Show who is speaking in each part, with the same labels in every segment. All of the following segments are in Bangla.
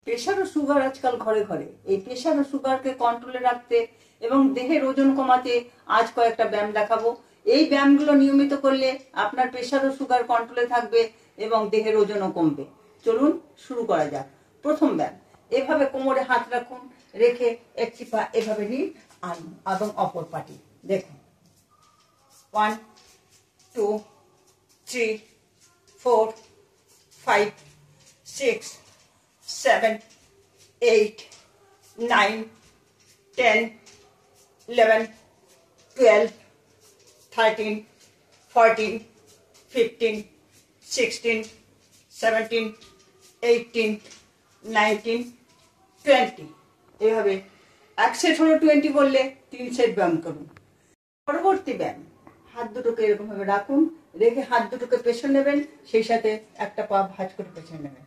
Speaker 1: প্রেশার ও সুগার আজকাল ঘরে ঘরে। এই প্রেশার ও সুগারকে কন্ট্রোলে রাখতে এবং দেহের ওজন কমাতে আজ কয়েকটা ব্যায়াম দেখাবো। এই ব্যায়ামগুলো নিয়মিত করলে আপনার প্রেশার ও সুগার কন্ট্রোলে থাকবে এবং দেহের ওজনও কমবে। চলুন শুরু করা যাক। প্রথম ব্যায়াম, এভাবে কোমরে হাত রাখুন, রেখে একটি পা এভাবে নিন এবং অপর পাটি দেখুন। 1 2 3 4 5 6 7 8 9 10 11 12 13 14 15 16 17 18 19 20। এভাবে এক সেট হলো 20 করলে 3 সেট ব্যায়াম করুন। পরবর্তী ব্যায়াম, হাত দুটোকে এরকম ভাবে রাখুন, রেখে হাত দুটোকে পেছনে নেবেন, সেই সাথে একটা পা ভাঁজ করে পেছনে নেবেন।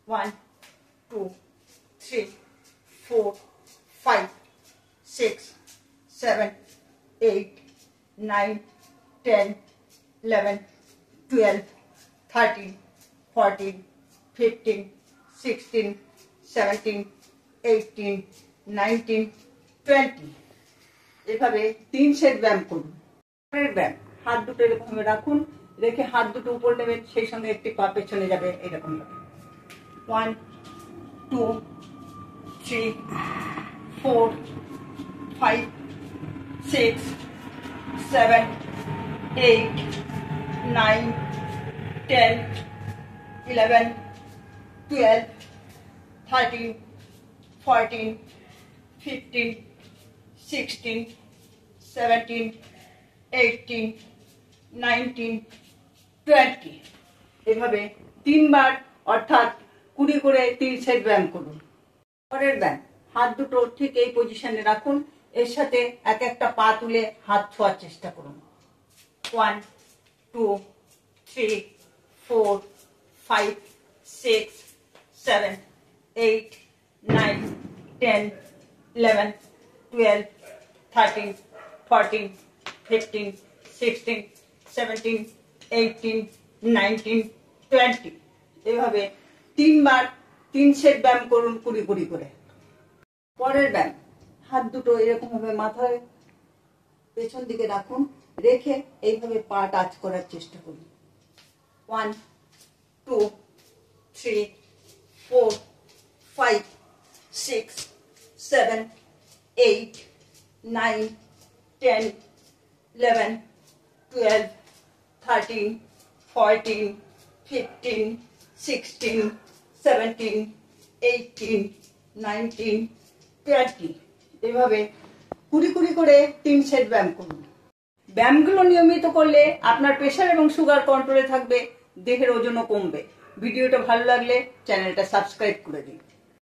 Speaker 1: 1 2 3 4 5 6 7 8 9 10 11 12 13 14 15 16 17 18 19 20। এভাবে 3 সেট ব্যায়াম করুন। পরের ব্যায়াম, হাত দুটো এরকম রাখুন, রেখে হাত দুটো উপর নেবেন, সেই সঙ্গে একটি পা পেছনে যাবে এরকম ভাবে। 1 2 3 4 5 6 7 8 9 10 11 12 13 14 15 16 17 18 19 20। এভাবে 3 বার অর্থাৎ 20 করে 3 সেট ব্যায়াম করুন। পরের ব্যায়াম, হাত দুটো ঠিক এই পজিশনে রাখুন, এর সাথে এক একটা পা তুলে হাত ছোঁয়ার চেষ্টা করুন। 1 2 3 4 5 6 7 8 9 10 11 12 13 14 15 16 17 18 19 20। এভাবে 3 বার 3 সেট ব্যায়াম করুন 20 20 করে। পরের ব্যায়াম, হাত দুটো এরকম ভাবে মাথায় পেছন দিকে রাখুন, রেখে এইভাবে পা টাচ করার চেষ্টা করুন। 1 2 3 4 5 6 7 8 9 10 11 12 13 14 15 16 17 18 19 20। এভাবে 20 20 করে 3 সেট ব্যায়াম করুন। ব্যায়ামগুলো নিয়মিত করলে আপনার প্রেশার এবং সুগার কন্ট্রোলে থাকবে, দেহের ওজনও কমবে। ভিডিওটা ভালো লাগলে চ্যানেলটা সাবস্ক্রাইব করে দিন।